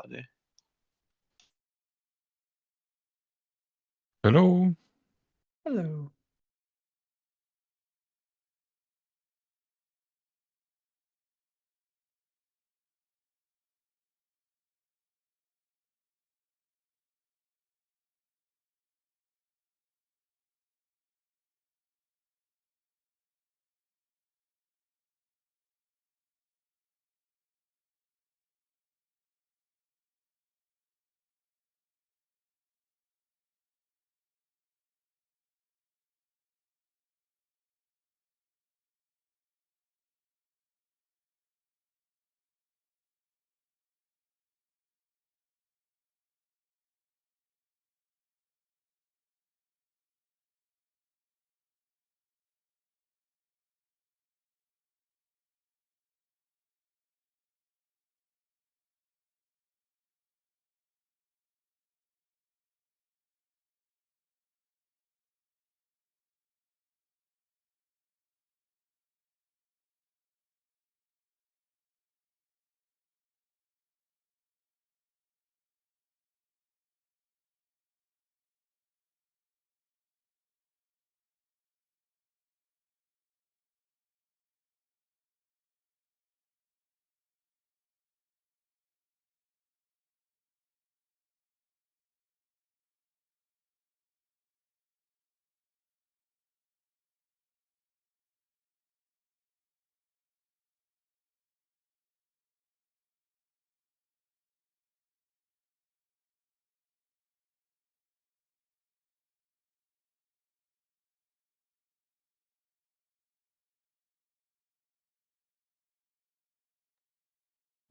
everybody. Hello. Hello.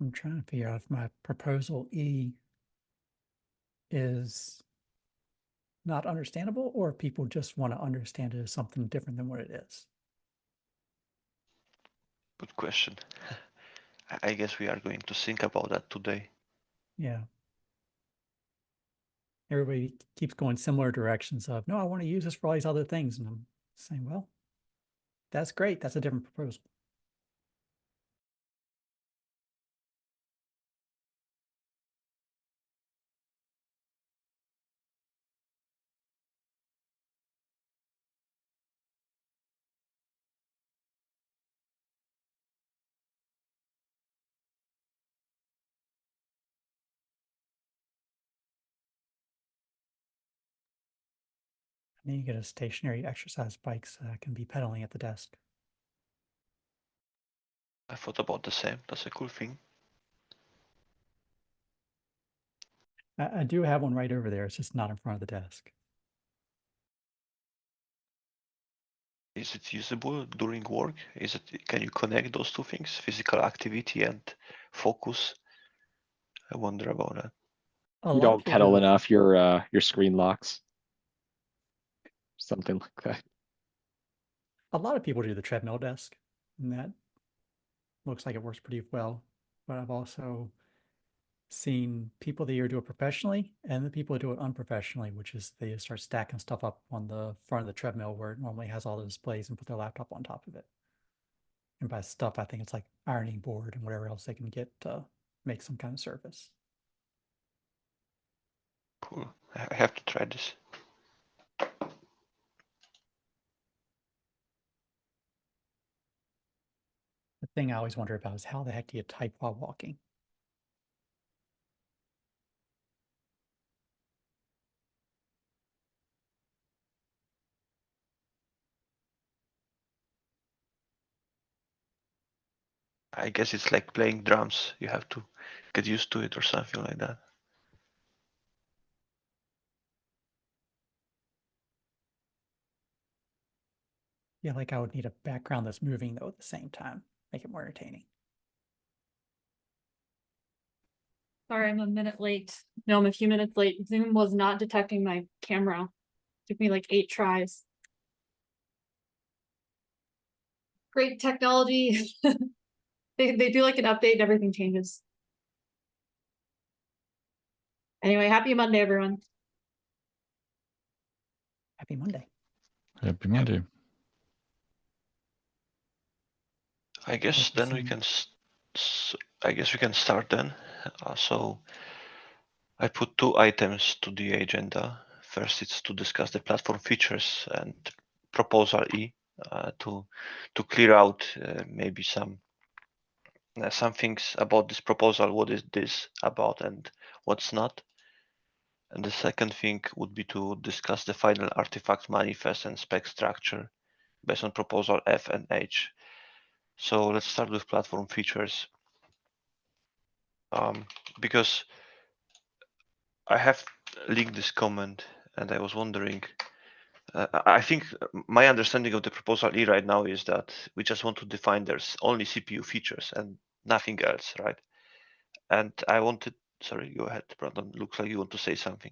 I'm trying to figure out if my proposal E is not understandable or if people just want to understand it as something different than what it is. Good question. I guess we are going to think about that today. Yeah. Everybody keeps going similar directions of, no, I want to use this for all these other things. And I'm saying, well, that's great. That's a different proposal. And then you get a stationary exercise bike so that can be pedaling at the desk. I thought about the same. That's a cool thing. I do have one right over there. It's just not in front of the desk. Is it usable during work? Can you connect those two things, physical activity and focus? I wonder about that. A You lot of don't people pedal do. enough, your screen locks. Something like that. A lot of people do the treadmill desk, and that looks like it works pretty well. But I've also seen people that either do it professionally and the people that do it unprofessionally, which is they start stacking stuff up on the front of the treadmill where it normally has all the displays and put their laptop on top of it. And by stuff, I think it's like ironing board and whatever else they can get to make some kind of surface. Cool. I have to try this. The thing I always wonder about is how the heck do you type while walking? I guess it's like playing drums. You have to get used to it or something like that. Yeah, like I would need a background that's moving though at the same time, make it more entertaining. Sorry, I'm a minute late. No, I'm a few minutes late. Zoom was not detecting my camera. Took me like 8 tries. Great technology. They do like an update and everything changes. Anyway, happy Monday, everyone. Happy Monday. Happy Monday. I guess Hope then you've we seen- can. I guess we can start then. So I put 2 items to the agenda. First, it's to discuss the platform features and proposal E to clear out maybe some things about this proposal. What is this about and what's not? And the second thing would be to discuss the final artifact manifest and spec structure based on proposal F and H. So let's start with platform features. Because I have linked this comment and I was wondering, I think my understanding of the proposal E right now is that we just want to define there's only CPU features and nothing else, right? And I wanted, sorry, go ahead, Brandon. Looks like you want to say something.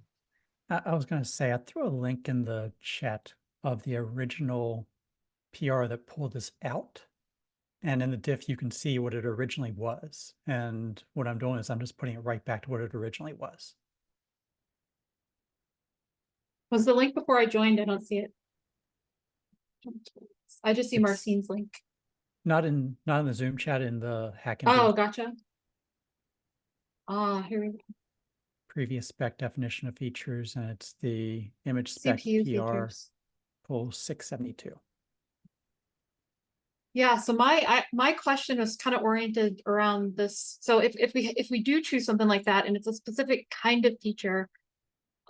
I was going to say, I threw a link in the chat of the original PR that pulled this out. And in the diff, you can see what it originally was. And what I'm doing is I'm just putting it right back to what it originally was. Was the link before I joined? I don't see it. I just see It's Marcine's link. not in the Zoom chat, in the hack Oh, gotcha. Ah, here we go. previous spec definition of features, and it's the image spec CPU PR features. pull 672. Yeah, so my question was kind of oriented around this. So if we do choose something like that and it's a specific kind of feature,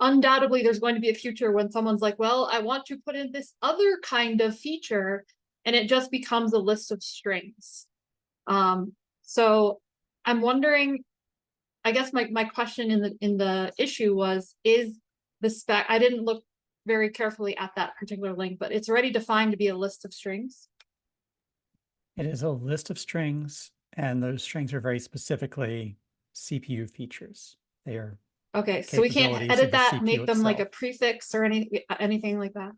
undoubtedly there's going to be a future when someone's like, well, I want to put in this other kind of feature, and it just becomes a list of strings. So I'm wondering, I guess my question in the issue was, is the spec, I didn't look very carefully at that particular link, but it's already defined to be a list of strings. It is a list of strings, and those strings are very specifically CPU features. They are Okay, so we can't capabilities edit of the that, CPU make them like a itself. prefix or anything like that.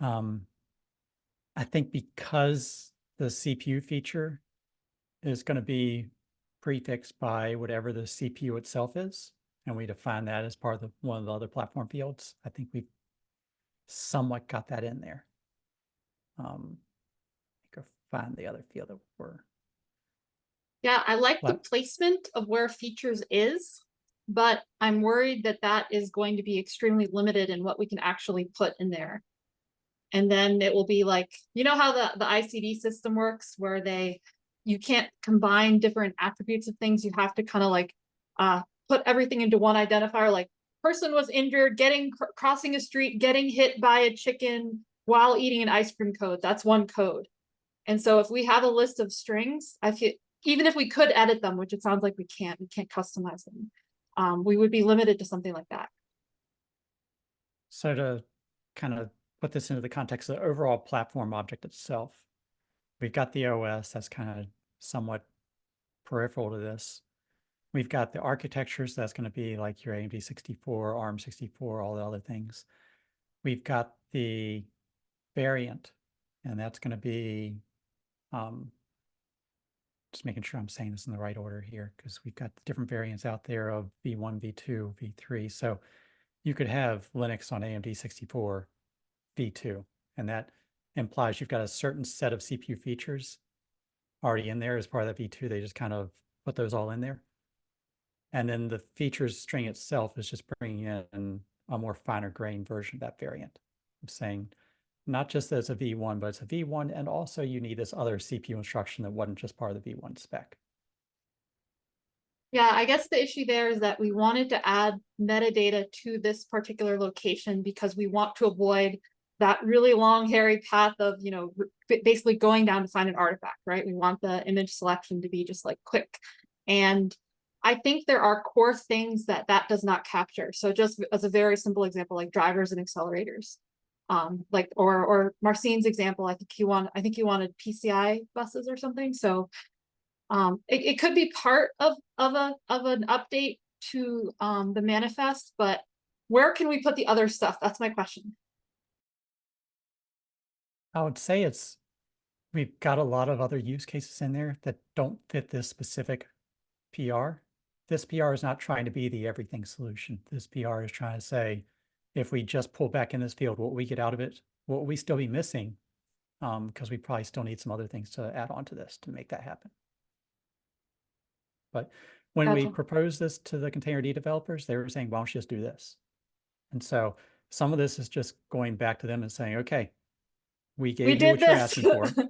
I think because the CPU feature is going to be prefixed by whatever the CPU itself is, and we define that as part of one of the other platform fields, I think we've somewhat got that in there. I think I'll find the other field that we're. Yeah, I like the placement of where features is, but I'm worried that that is going to be extremely limited in what we can actually put in there. And then it will be like, you know how the ICD system works, where you can't combine different attributes of things. You have to kind of like put everything into one identifier, like person was injured, crossing a street, getting hit by a chicken while eating an ice cream code. That's one code. And so if we have a list of strings, I feel, even if we could edit them, which it sounds like we can't customize them, we would be limited to something like that. So to kind of put this into the context of the overall platform object itself, we've got the OS that's kind of somewhat peripheral to this. We've got the architectures, that's going to be like your AMD 64, ARM 64, all the other things. We've got the variant, and that's going to be, just making sure I'm saying this in the right order here, because we've got different variants out there of V1, V2, V3. So you could have Linux on AMD 64 V2, and that implies you've got a certain set of CPU features already in there as part of that V2. They just kind of put those all in there. And then the features string itself is just bringing in a more finer grained version of that variant. I'm saying not just that it's a V1, but it's a V1, and also you need this other CPU instruction that wasn't just part of the V1 spec. Yeah, I guess the issue there is that we wanted to add metadata to this particular location because we want to avoid that really long, hairy path of, you know, basically going down to find an artifact, right? We want the image selection to be just like quick. And I think there are core things that does not capture. So just as a very simple example, like drivers and accelerators, like, or Marcine's example, I think he wanted PCI buses or something. So it could be part of an update to the manifest, but where can we put the other stuff? That's my question. I would say we've got a lot of other use cases in there that don't fit this specific PR. This PR is not trying to be the everything solution. This PR is trying to say, if we just pull back in this field, what we get out of it, what will we still be missing? Because we probably still need some other things to add on to this to make that happen. But when we Gotcha. proposed this to the Containerd developers, they were saying, why don't you just do this? And so some of this is just going back to them and saying, okay, we We gave you did what you're this. asking for.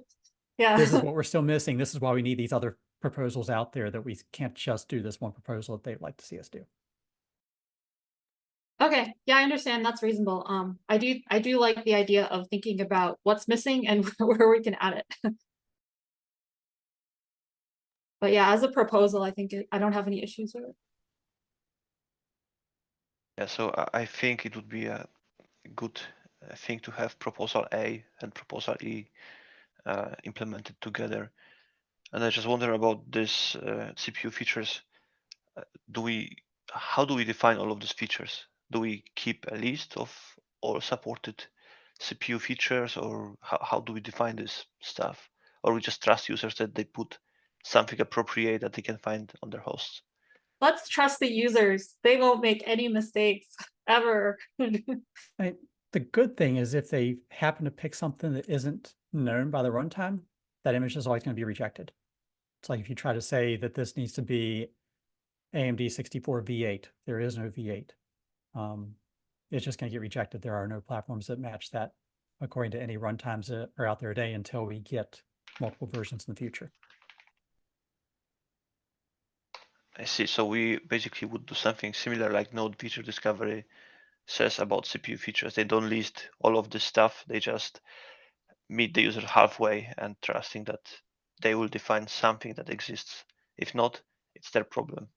Yeah. This is what we're still missing. This is why we need these other proposals out there, that we can't just do this one proposal that they'd like to see us do. Okay, yeah, I understand. That's reasonable. I do like the idea of thinking about what's missing and where we can add it. But yeah, as a proposal, I think I don't have any issues with it. Yeah, so I think it would be a good thing to have proposal A and proposal E implemented together. And I just wonder about this CPU features. How do we define all of these features? Do we keep a list of all supported CPU features, or how do we define this stuff? Or we just trust users that they put something appropriate that they can find on their hosts? Let's trust the users. They won't make any mistakes ever. The good thing is if they happen to pick something that isn't known by the runtime, that image is always going to be rejected. It's like if you try to say that this needs to be AMD 64 V8, there is no V8. It's just going to get rejected. There are no platforms that match that according to any runtimes that are out there today until we get multiple versions in the future. I see. So we basically would do something similar like Node Feature Discovery says about CPU features. They don't list all of this stuff. They just meet the user halfway and trusting that they will define something that exists. If not, it's their problem.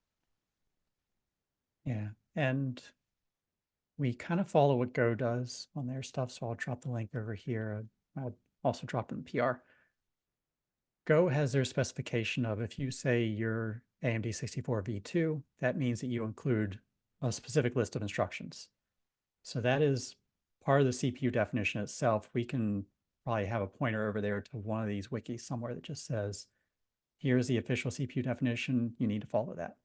Yeah, and we kind of follow what Go does on their stuff, so I'll drop the link over here. I'll also drop it in PR. Go has their specification of if you say you're AMD 64 V2, that means that you include a specific list of instructions. So that is part of the CPU definition itself. We can probably have a pointer over there to one of these wikis somewhere that just says, here's the official CPU definition. You need to follow that.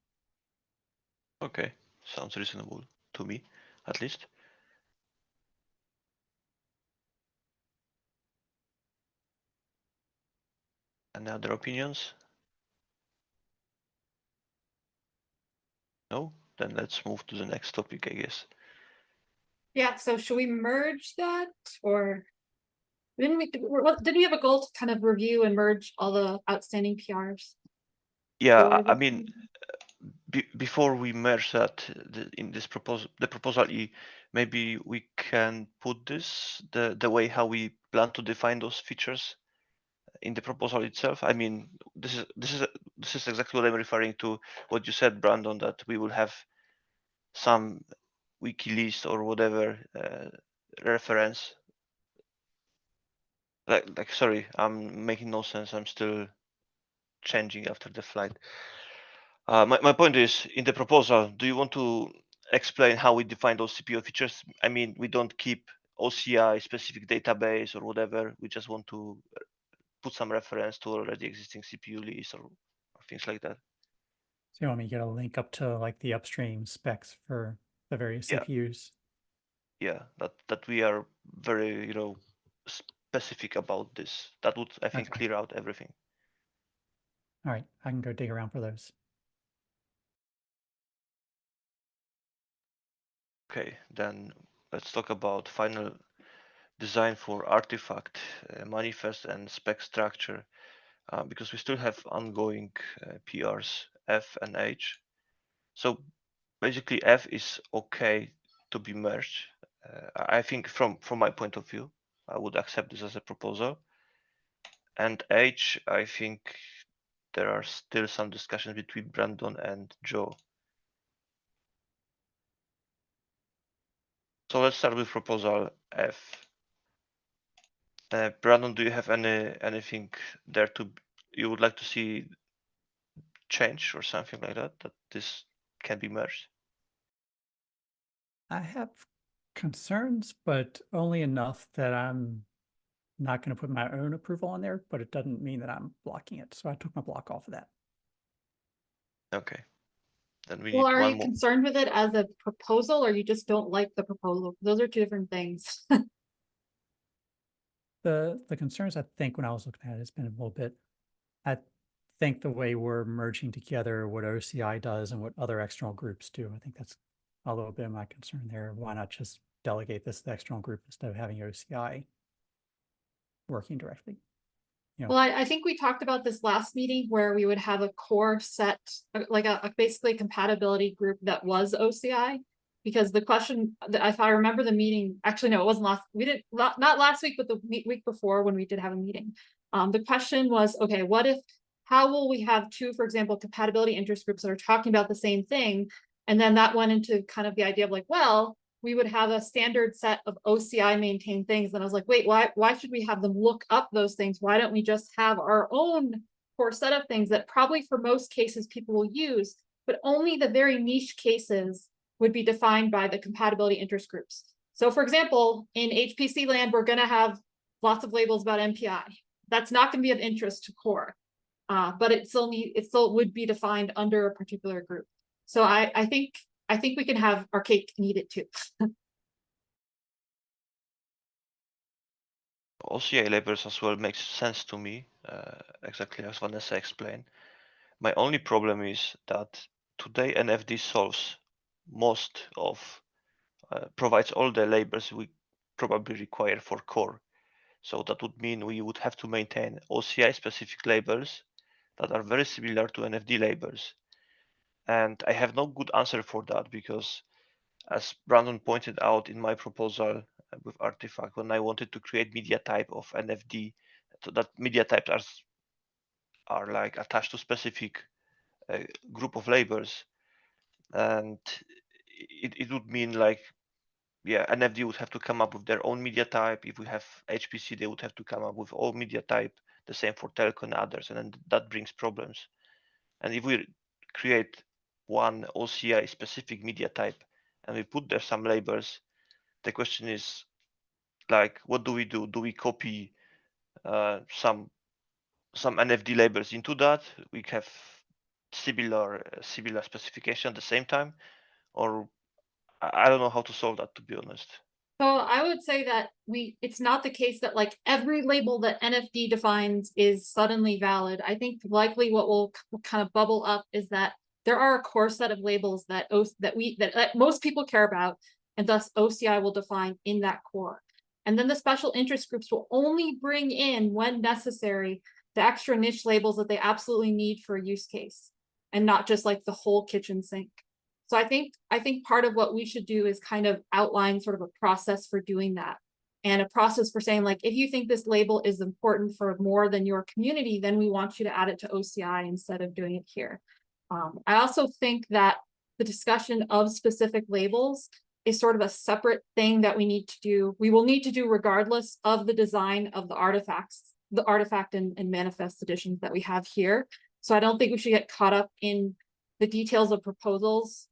Okay, sounds reasonable to me, at least. Any other opinions? No? Then let's move to the next topic, I guess. Yeah, so should we merge that, or didn't we have a goal to kind of review and merge all the outstanding PRs? Yeah, I mean, before we merge that in this proposal, the proposal E, maybe we can put this the way how we plan to define those features in the proposal itself. I mean, this is exactly what I'm referring to. What you said, Brandon, that we will have some wiki list or whatever reference. Like, sorry, I'm making no sense. I'm still changing after the flight. My point is, in the proposal, do you want to explain how we define those CPU features? I mean, we don't keep OCI specific database or whatever. We just want to put some reference to already existing CPU list or things like that. So you want me to get a link up to like the upstream specs for the various Yeah. CPUs? Yeah, that we are very, specific about this. That would, I think, Okay. clear out everything. All right, I can go dig around for those. Okay, then let's talk about final design for artifact, manifest, and spec structure, because we still have ongoing PRs F and H. So basically, F is okay to be merged. I think from my point of view, I would accept this as a proposal. And H, I think there are still some discussions between Brandon and Joe. So let's start with proposal F. Brandon, do you have anything there you would like to see change or something like that this can be merged? I have concerns, but only enough that I'm not going to put my own approval on there, but it doesn't mean that I'm blocking it. So I took my block off of that. Okay. Then we Well, need are one you more. concerned with it as a proposal, or you just don't like the proposal? Those are two different things. The concerns I think when I was looking at it has been a little bit, I think the way we're merging together what OCI does and what other external groups do, I think that's a little bit of my concern there. Why not just delegate this to the external group instead of having OCI working directly? Well, I think we talked about this last meeting where we would have a core set, like a basically a compatibility group that was OCI. Because the question, if I remember the meeting, actually, no, it wasn't last, we didn't, not last week, but the week before when we did have a meeting. The question was, okay, how will we have two, for example, compatibility interest groups that are talking about the same thing? And then that went into kind of the idea of like, well, we would have a standard set of OCI maintained things. And I was like, wait, why should we have them look up those things? Why don't we just have our own core set of things that probably for most cases people will use, but only the very niche cases would be defined by the compatibility interest groups. So for example, in HPC land, we're going to have lots of labels about MPI. That's not going to be of interest to core, but it still would be defined under a particular group. So I think we can have our cake and eat it too. OCI labels as well makes sense to me, exactly as Vanessa explained. My only problem is that today NFD solves most of, provides all the labels we probably require for core. So that would mean we would have to maintain OCI specific labels that are very similar to NFD labels. And I have no good answer for that because, as Brandon pointed out in my proposal with Artifact, when I wanted to create media type of NFD, so that media types are like attached to specific group of labels, and it would mean like, yeah, NFD would have to come up with their own media type. If we have HPC, they would have to come up with all media type, the same for telco and others, and then that brings problems. And if we create one OCI specific media type and we put there some labels, the question is like, what do we do? Do we copy some NFD labels into that? We have similar specification at the same time, or I don't know how to solve that, to be honest. So I would say that it's not the case that like every label that NFD defines is suddenly valid. I think likely what will kind of bubble up is that there are a core set of labels that most people care about, and thus OCI will define in that core. And then the special interest groups will only bring in, when necessary, the extra niche labels that they absolutely need for a use case, and not just like the whole kitchen sink. So I think part of what we should do is kind of outline sort of a process for doing that, and a process for saying like, if you think this label is important for more than your community, then we want you to add it to OCI instead of doing it here. I also think that the discussion of specific labels is sort of a separate thing that we need to do. We will need to do regardless of the design of the artifact and manifest editions that we have here. So I don't think we should get caught up in the details of proposals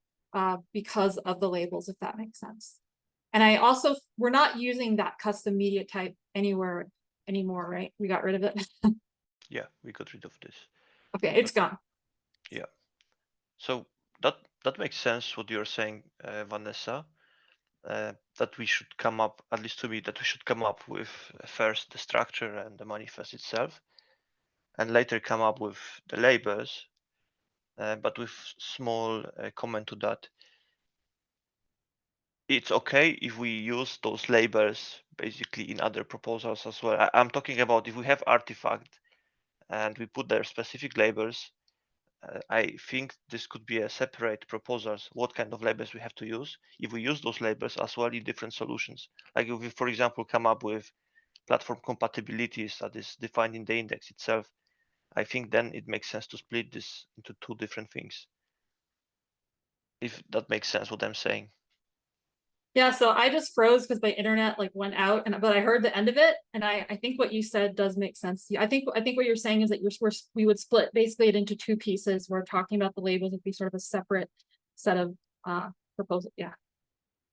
because of the labels, if that makes sense. And we're not using that custom media type anymore, right? We got rid of it. Yeah, we got rid of this. Okay, it's gone. Yeah. So that makes sense what you're saying, Vanessa. That we should come up, at least to me, that we should come up with first the structure and the manifest itself, and later come up with the labels, but with small comment to that. It's okay if we use those labels basically in other proposals as well. I'm talking about if we have artifact and we put their specific labels. I think this could be a separate proposals, what kind of labels we have to use. If we use those labels as well in different solutions, like if we, for example, come up with platform compatibilities that is defined in the index itself, I think then it makes sense to split this into two different things. If that makes sense, what I'm saying. Yeah, so I just froze because my internet like went out, but I heard the end of it, and I think what you said does make sense. I think what you're saying is that we would split basically it into two pieces. We're talking about the labels would be sort of a separate set of proposals. Yeah,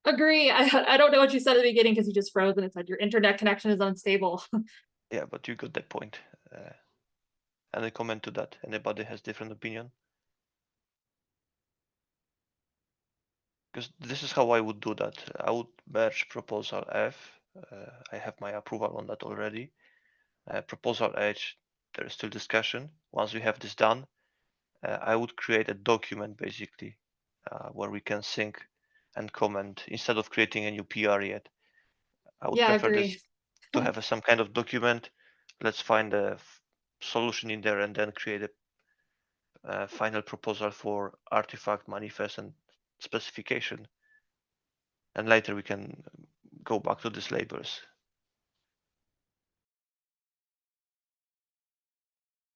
agree. I don't know what you said at the beginning because you just froze and it said your internet connection is unstable. Yeah, but you got that point. Any comment to that? Anybody has different opinion? Because this is how I would do that. I would merge proposal F. I have my approval on that already. Proposal H, there is still discussion. Once we have this done, I would create a document basically where we can sync and comment instead of creating a new PR yet. I would Yeah, I prefer this agree. to have some kind of document. Let's find a solution in there and then create a final proposal for artifact, manifest, and specification. And later we can go back to these labels.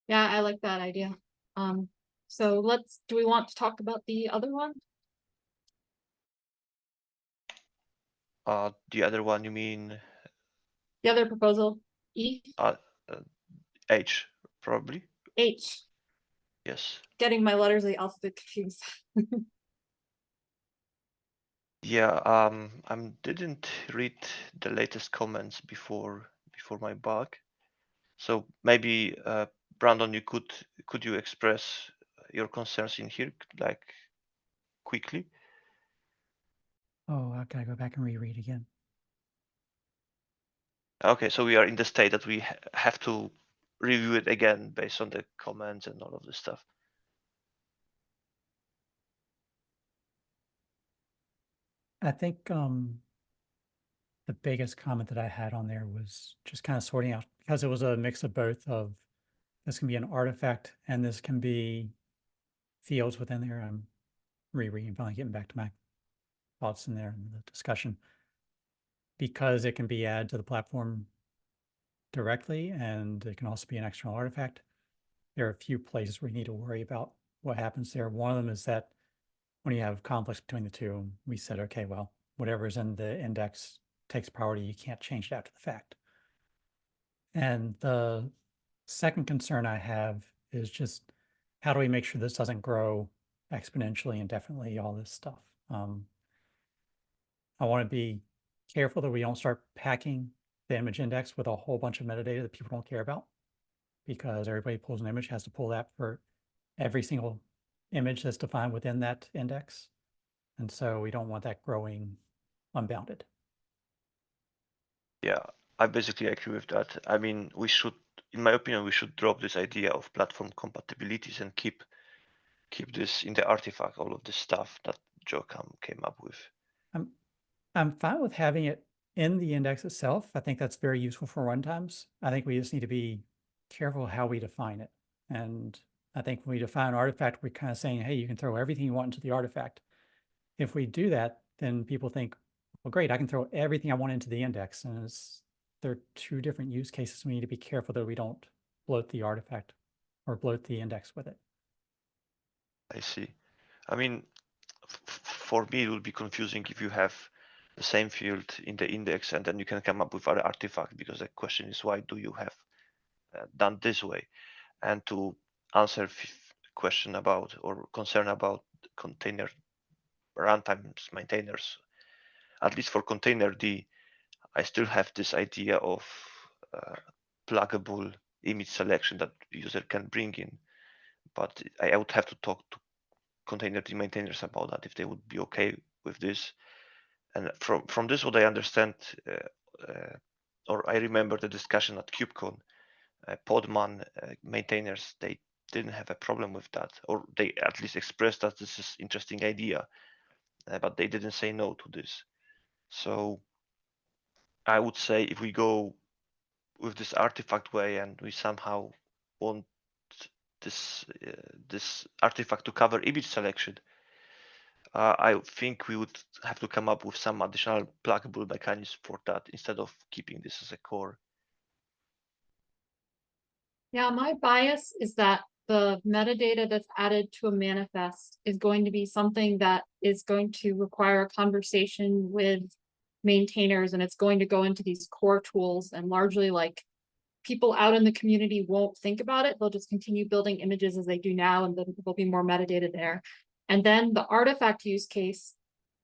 Yeah, I like that idea. So do we want to talk about the other one? The other one, you mean The other proposal, E, H, probably? H, Yes. getting my letters of the alphabet confused. Yeah, I didn't read the latest comments before my bug. So maybe Brandon, could you express your concerns in here, like quickly? Oh, I gotta go back and reread again. Okay, so we are in the state that we have to review it again based on the comments and all of this stuff. I think the biggest comment that I had on there was just kind of sorting out, because it was a mix of both of this can be an artifact and this can be fields within there. I'm rereading, finally getting back to my thoughts in there in the discussion, because it can be added to the platform directly and it can also be an external artifact. There are a few places where you need to worry about what happens there. One of them is that when you have conflicts between the two, we said, okay, well, whatever is in the index takes priority. You can't change it after the fact. And the second concern I have is just how do we make sure this doesn't grow exponentially, indefinitely, all this stuff. I want to be careful that we don't start packing the image index with a whole bunch of metadata that people don't care about, because everybody pulls an image has to pull that for every single image that's defined within that index. And so we don't want that growing unbounded. Yeah, I basically agree with that. I mean, we should, in my opinion, we should drop this idea of platform compatibilities and keep this in the artifact, all of this stuff that Joe came up with. I'm fine with having it in the index itself. I think that's very useful for runtimes. I think we just need to be careful how we define it. And I think when we define an artifact, we're kind of saying, hey, you can throw everything you want into the artifact. If we do that, then people think, well, great, I can throw everything I want into the index. And they're two different use cases. We need to be careful that we don't bloat the artifact or bloat the index with it. I see. I mean, for me, it would be confusing if you have the same field in the index and then you can come up with other artifact, because the question is, why do you have done this way? And to answer question about or concern about container runtime maintainers, at least for containerd, I still have this idea of pluggable image selection that the user can bring in, but I would have to talk to containerd maintainers about that, if they would be okay with this. And from this, what I understand, or I remember the discussion at KubeCon, Podman maintainers, they didn't have a problem with that, or they at least expressed that this is interesting idea, but they didn't say no to this. So I would say if we go with this artifact way and we somehow want this artifact to cover image selection, I think we would have to come up with some additional pluggable mechanism for that instead of keeping this as a core. Yeah, my bias is that the metadata that's added to a manifest is going to be something that is going to require a conversation with maintainers, and it's going to go into these core tools, and largely like people out in the community won't think about it. They'll just continue building images as they do now, and then there'll be more metadata there. And then the artifact use case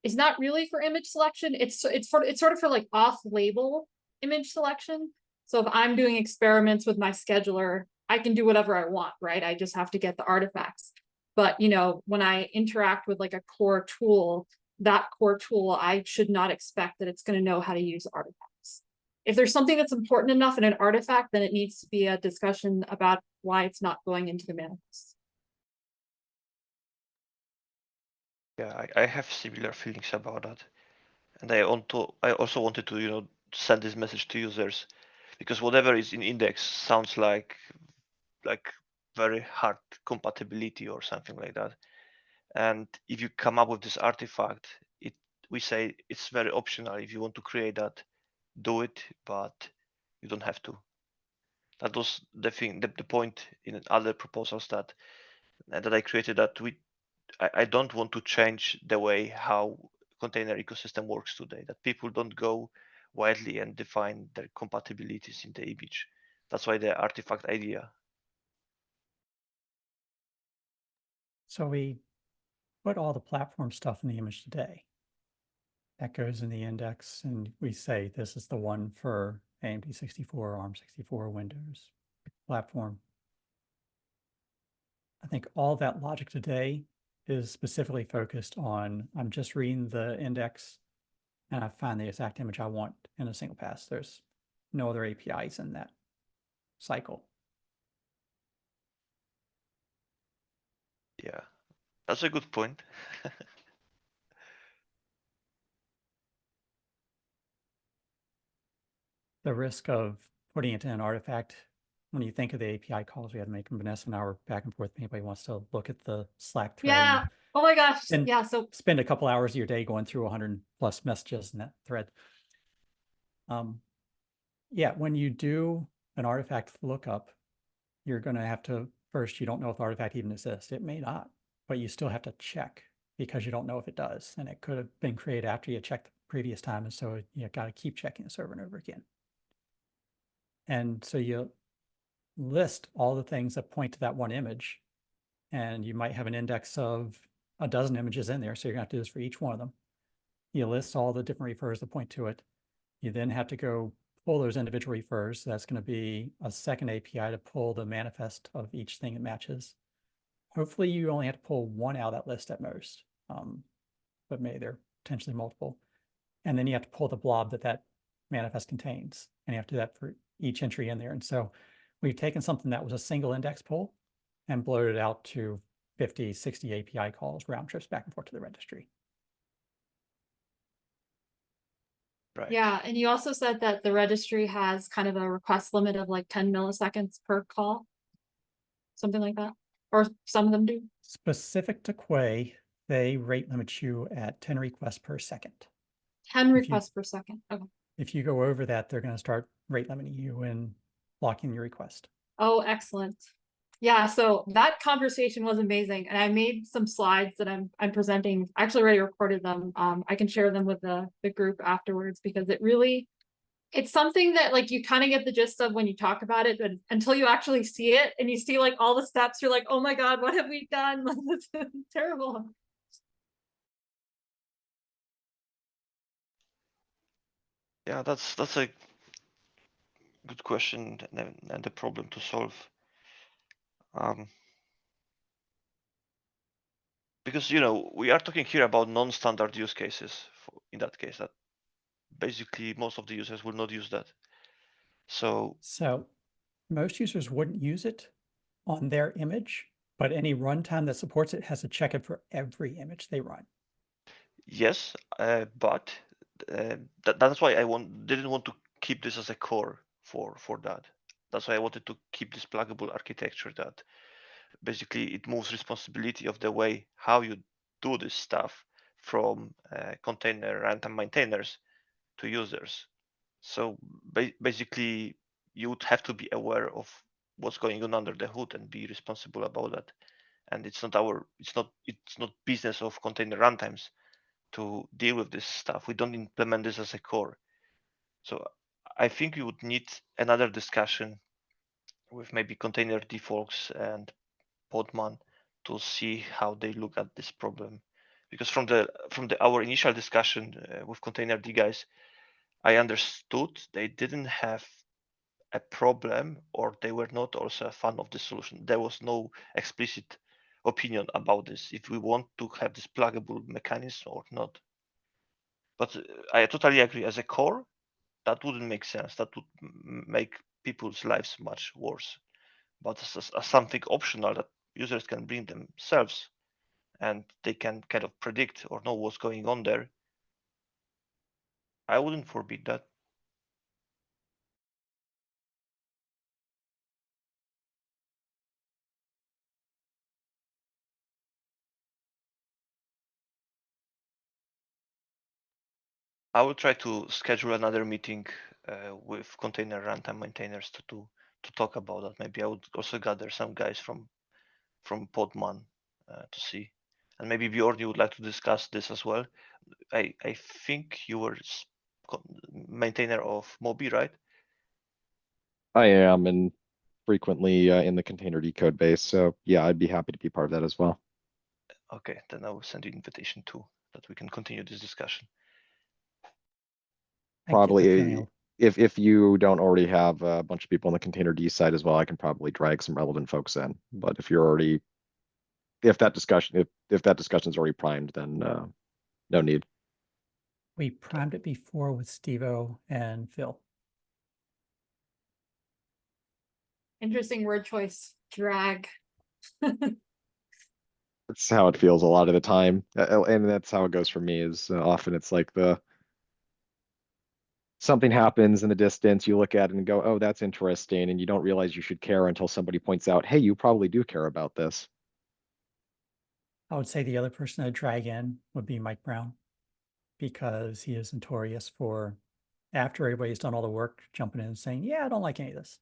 is not really for image selection. It's sort of for like off-label image selection. So if I'm doing experiments with my scheduler, I can do whatever I want, right? I just have to get the artifacts. But when I interact with like a core tool, that core tool, I should not expect that it's going to know how to use artifacts. if there's something that's important enough in an artifact, then it needs to be a discussion about why it's not going into the manifest. Yeah, I have similar feelings about that, and I also wanted to send this message to users, because whatever is in index sounds like very hard compatibility or something like that. And if you come up with this artifact, we say it's very optional. If you want to create that, do it, but you don't have to. That was the thing, the point in other proposals that I created, that I don't want to change the way how container ecosystem works today, that people don't go widely and define their compatibilities in the image. That's why the artifact idea. So we put all the platform stuff in the image today. That goes in the index, and we say this is the one for AMD 64, ARM 64, Windows platform. I think all that logic today is specifically focused on, I'm just reading the index and I find the exact image I want in a single pass. There's no other APIs in that cycle. Yeah, that's a good point. The risk of putting it in an artifact, when you think of the API calls we had to make, and Vanessa and I were back and forth, if anybody wants to look at the Slack thread. Yeah. Oh my gosh. And yeah. So spend a couple hours of your day going through 100+ messages in that thread. Yeah, when you do an artifact lookup, you're going to have to, first, you don't know if the artifact even exists. It may not, but you still have to check because you don't know if it does. And it could have been created after you checked the previous time. And so you got to keep checking this over and over again. And so you list all the things that point to that one image. And you might have an index of a dozen images in there. So you're going to have to do this for each one of them. You list all the different refers that point to it. You then have to go pull those individual refers. That's going to be a second API to pull the manifest of each thing that matches. Hopefully you only have to pull one out of that list at most, but maybe there are potentially multiple. And then you have to pull the blob that manifest contains, and you have to do that for each entry in there. And so we've taken something that was a single index pull and bloated it out to 50, 60 API calls, round trips back and forth to the registry. Right. yeah, and you also said that the registry has kind of a request limit of like 10 milliseconds per call, something like that, or some of them do. Specific to Quay, they rate limit you at 10 requests per second. 10 requests per second. Okay. If you go over that, they're going to start rate limiting you and blocking your request. Oh, excellent. Yeah, so that conversation was amazing, and I made some slides that I'm presenting. I actually already recorded them. I can share them with the group afterwards, because it's something that like you kind of get the gist of when you talk about it, but until you actually see it and you see like all the steps, you're like, oh my God, what have we done? That's terrible. Yeah, that's a good question and a problem to solve. Because we are talking here about non-standard use cases. In that case, that basically most of the users will not use that. So most users wouldn't use it on their image, but any runtime that supports it has to check it for every image they run. yes, but that's why I didn't want to keep this as a core for that. That's why I wanted to keep this pluggable architecture, that basically it moves responsibility of the way how you do this stuff from container runtime maintainers to users. So basically you would have to be aware of what's going on under the hood and be responsible about that. And it's not business of container runtimes to deal with this stuff. We don't implement this as a core. So I think you would need another discussion with maybe container defaults and Podman to see how they look at this problem. Because from our initial discussion with containerd guys, I understood they didn't have a problem, or they were not also a fan of the solution. There was no explicit opinion about this, if we want to have this pluggable mechanism or not. But I totally agree, as a core, that wouldn't make sense. That would make people's lives much worse. But as something optional that users can bring themselves, and they can kind of predict or know what's going on there, I wouldn't forbid that. I will try to schedule another meeting with container runtime maintainers to talk about that. Maybe I would also gather some guys from Podman to see, and maybe Bjorn, you would like to discuss this as well. I think you were maintainer of Moby, right? I am, and frequently in the container decode base. So yeah, I'd be happy to be part of that as well. Okay, then I will send you an invitation too, that we can continue this discussion. I get the Probably feeling if you don't already have a bunch of people on the container D side as well, I can probably drag some relevant folks in. But if you're already, if that discussion is already primed, then no need. we primed it before with Steve-O and Phil. Interesting word choice, drag. That's how it feels a lot of the time, and that's how it goes for me. Is often it's like something happens in the distance, you look at it and go, oh, that's interesting, and you don't realize you should care until somebody points out, hey, you probably do care about this. I would say the other person I'd drag in would be Mike Brown, because he is notorious for, after everybody's done all the work, jumping in and saying, yeah, I don't like any of this.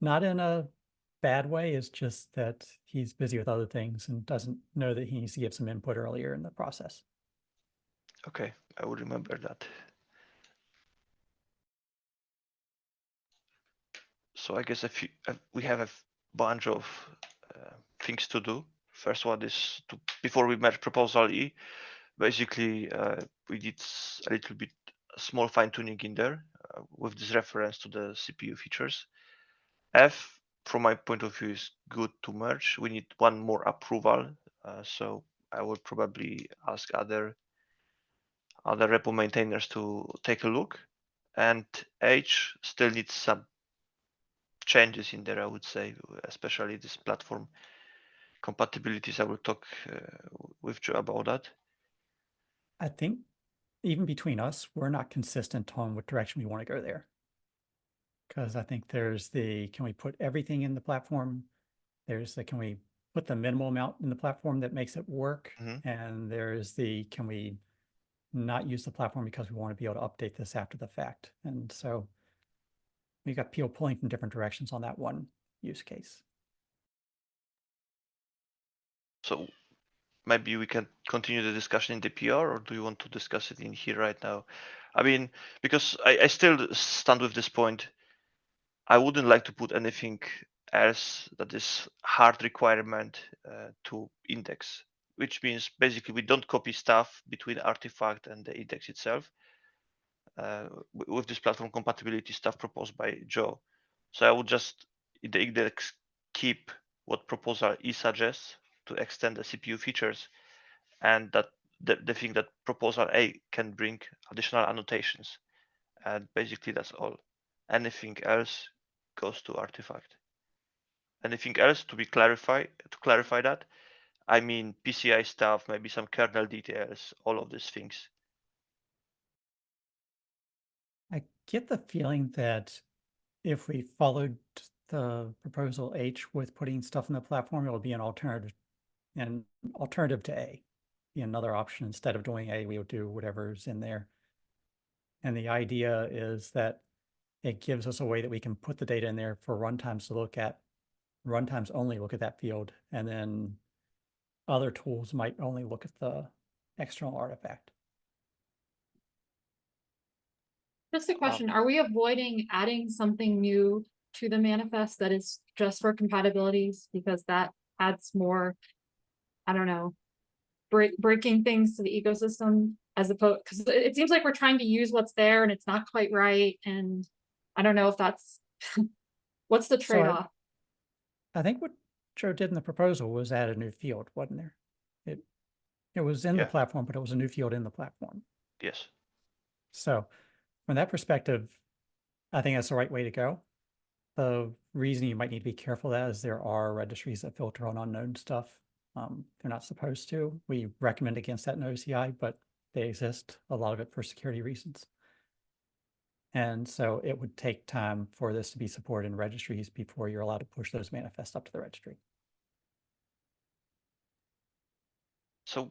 Not in a bad way, it's just that he's busy with other things and doesn't know that he needs to give some input earlier in the process. Okay, I will remember that. So I guess we have a bunch of things to do. First one is before we merge proposal E, basically we did a little bit small fine tuning in there with this reference to the CPU features. F, from my point of view, is good to merge. We need one more approval, so I will probably ask other repo maintainers to take a look. And H still needs some changes in there, I would say, especially this platform compatibilities. I will talk with Joe about that. I think even between us, we're not consistent on what direction we want to go there. Because I think there's can we put everything in the platform? There's can we put the minimal amount in the platform that makes it work? Mm-hmm. And there's can we not use the platform because we want to be able to update this after the fact? And so we got people pulling from different directions on that one use case. So maybe we can continue the discussion in the PR, or do you want to discuss it in here right now? I mean, because I still stand with this point. I wouldn't like to put anything else that is hard requirement to index, which means basically we don't copy stuff between artifact and the index itself with this platform compatibility stuff proposed by Joe. So I would just in the index keep what proposal E suggests to extend the CPU features, and that the thing that proposal A can bring additional annotations, and basically that's all. Anything else goes to artifact. Anything else to clarify that? I mean PCI stuff, maybe some kernel details, all of these things. I get the feeling that if we followed the proposal H with putting stuff in the platform, it will be an alternative to A, be another option. Instead of doing A, we would do whatever's in there. And the idea is that it gives us a way that we can put the data in there for runtimes to look at. Runtimes only look at that field, and then other tools might only look at the external artifact. Just a question, are we avoiding adding something new to the manifest that is just for compatibilities? Because that adds more, I don't know, breaking things to the ecosystem as opposed, because it seems like we're trying to use what's there and it's not quite right. And I don't know if that's, what's the trade-off? I think what Joe did in the proposal was add a new field, wasn't there? It was in the platform, but it was a new field in the platform. Yes. So from that perspective, I think that's the right way to go. The reason you might need to be careful of that is there are registries that filter on unknown stuff. They're not supposed to. We recommend against that in OCI, but they exist, a lot of it for security reasons. And so it would take time for this to be supported in registries before you're allowed to push those manifests up to the registry. So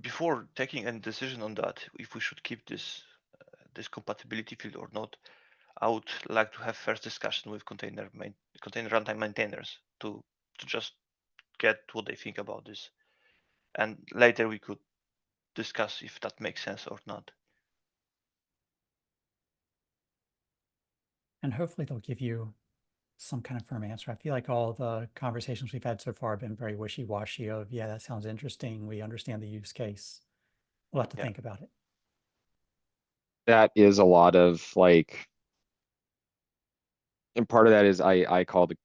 before taking any decision on that, if we should keep this this compatibility field or not, I would like to have first discussion with container runtime maintainers to just get what they think about this, and later we could discuss if that makes sense or not. And hopefully they'll give you some kind of firm answer. I feel like all the conversations we've had so far have been very wishy-washy of, yeah, that sounds interesting. We understand the use case. We'll have to think about it. That is a lot of like, and part of that is I call the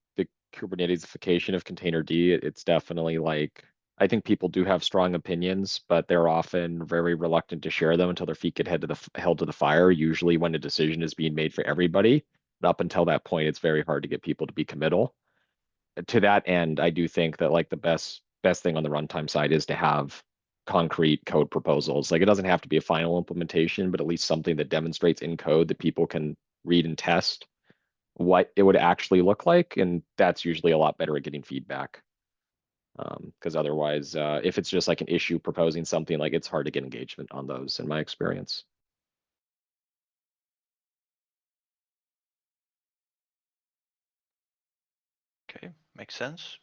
Kubernetesification of containerd. It's definitely like, I think people do have strong opinions, but they're often very reluctant to share them until their feet get held to the fire, usually when a decision is being made for everybody. But up until that point, it's very hard to get people to be committal. To that end, I do think that like the best thing on the runtime side is to have concrete code proposals. Like it doesn't have to be a final implementation, but at least something that demonstrates in code that people can read and test what it would actually look like. And that's usually a lot better at getting feedback. Because otherwise, if it's just like an issue proposing something, like it's hard to get engagement on those in my experience. Okay, makes sense.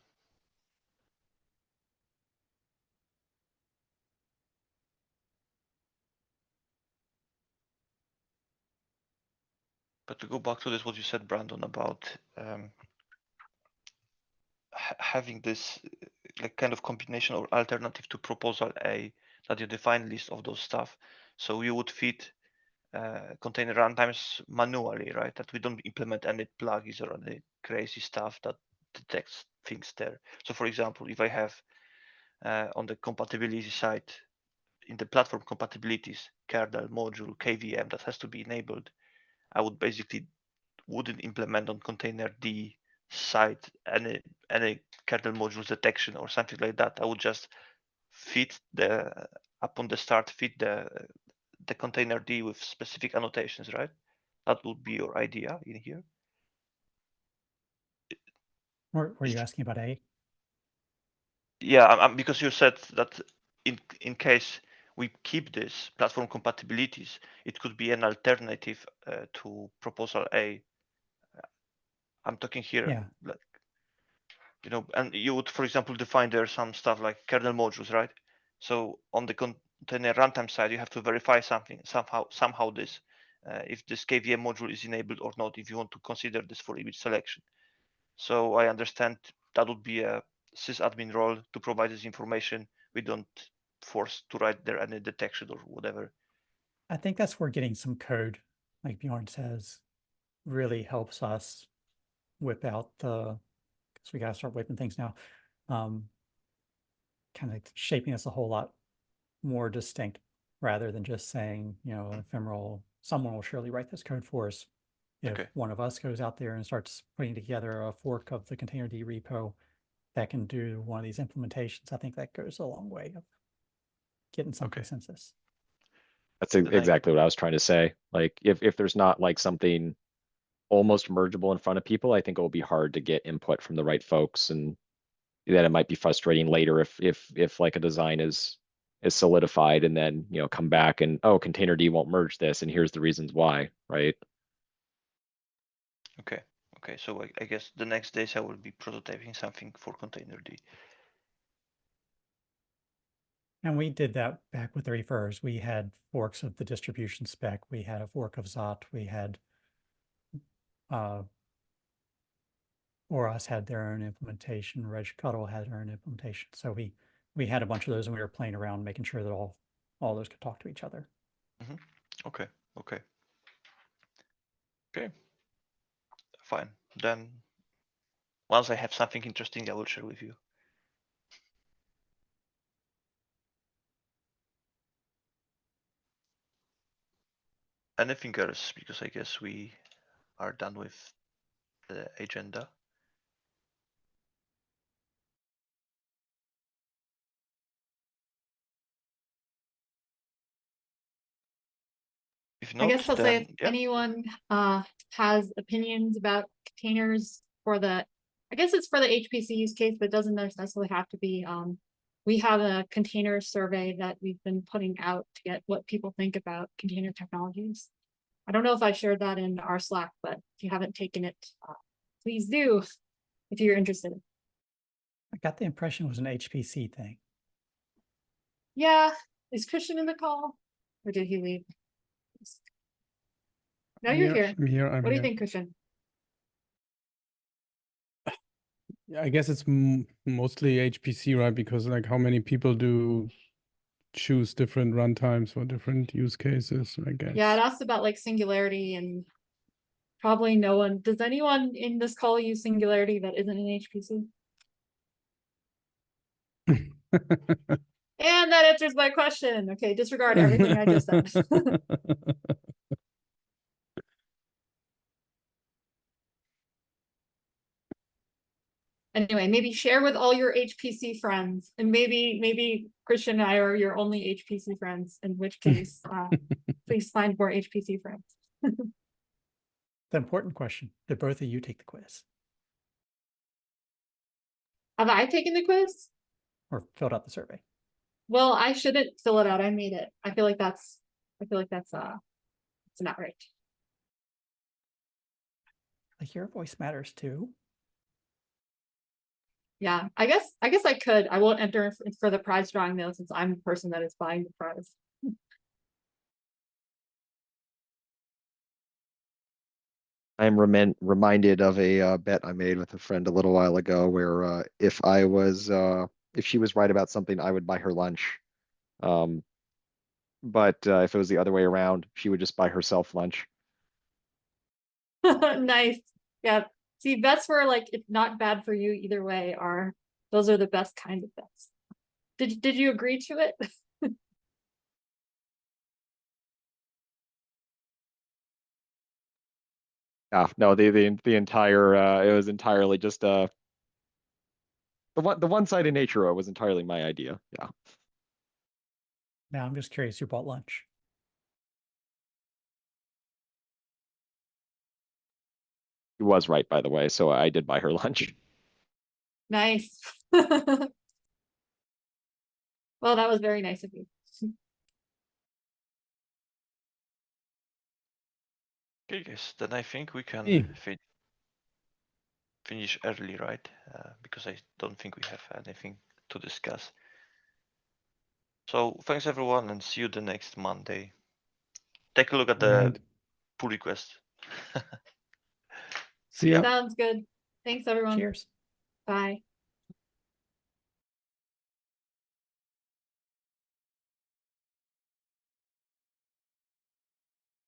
But to go back to this, what you said, Brandon, about having this like kind of combination or alternative to proposal A, that you define list of those stuff. So you would feed container runtimes manually, right? That we don't implement any plugins or any crazy stuff that detects things there. So for example, if I have on the compatibility side, in the platform compatibilities, kernel, module, KVM that has to be enabled, I would basically wouldn't implement on containerd side any kernel modules detection or something like that. I would just feed the upon the start feed the containerd with specific annotations, right? That would be your idea in here. Were you asking about A? Yeah, because you said that in case we keep this platform compatibilities, it could be an alternative to proposal A. I'm talking here, Yeah. like, you know, and you would, for example, define there some stuff like kernel modules, right? So on the container runtime side, you have to verify something somehow this, if this KVM module is enabled or not, if you want to consider this for image selection. So I understand that would be a sysadmin role to provide this information. We don't force to write there any detection or whatever. I think that's where getting some code, like Bjorn says, really helps us whip out the, because we got to start whipping things now, kind of shaping us a whole lot more distinct rather than just saying, you know, ephemeral, someone will surely write this code for us. If Okay. one of us goes out there and starts putting together a fork of the containerd repo that can do one of these implementations, I think that goes a long way of getting some Okay. consensus. That's Then exactly what I was trying to say. Like if there's not like something almost mergeable in front of people, I think it will be hard to get input from the right folks, and then it might be frustrating later if like a design is solidified and then, you know, come back and, oh, containerd won't merge this and here's the reasons why, right? Okay. Okay. So I guess the next days I will be prototyping something for containerd. And we did that back with the refers. We had forks of the distribution spec. We had a fork of Zot. We had Oros had their own implementation. Reg Cuddle had their own implementation. So we had a bunch of those, and we were playing around, making sure that all those could talk to each other. Mm-hmm. Okay. Okay. Okay. Fine. Then once I have something interesting, I will share with you. anything else? Because I guess we are done with the agenda. If I not, guess I'll say if then yeah. anyone has opinions about containers for the, I guess it's for the HPC use case, but it doesn't necessarily have to be. We have a container survey that we've been putting out to get what people think about container technologies. I don't know if I shared that in our Slack, but if you haven't taken it, please do if you're interested. I got the impression it was an HPC thing. Yeah, is Christian in the call or did he leave? No, you're here. I'm here. What do you think, Christian? Yeah, I guess it's mostly HPC, right? Because like how many people do choose different runtimes for different use cases, I guess. Yeah, it asked about like Singularity and probably no one. Does anyone in this call use Singularity that isn't an HPC? And that answers my question. Okay, disregard everything I just said. Anyway, maybe share with all your HPC friends, and maybe Christian and I are your only HPC friends, in which case, please find more HPC friends. The important question, did both of you take the quiz Have I taken the quiz? or filled out the survey? Well, I shouldn't fill it out. I made it. I feel like that's it's not right. Like your voice matters too. Yeah, I guess I could. I won't enter for the prize drawing though, since I'm the person that is buying the prize. I'm reminded of a bet I made with a friend a little while ago where if she was right about something, I would buy her lunch. But if it was the other way around, she would just buy herself lunch. Nice. Yeah. See, bets were like it's not bad for you either way those are the best kind of bets. Did you agree to it? Yeah, no, the entire it was entirely just the one-sided nature of it was entirely my idea. Yeah. Now I'm just curious who bought lunch. He was right, by the way, so I did buy her lunch. Nice. Well, that was very nice of you. Okay, guys, then I think we can Hey. finish early, right? Because I don't think we have anything to discuss. So thanks everyone and see you the next Monday. Take a look at the Right. pull request. See ya. Sounds good. Thanks, everyone. Cheers. Bye.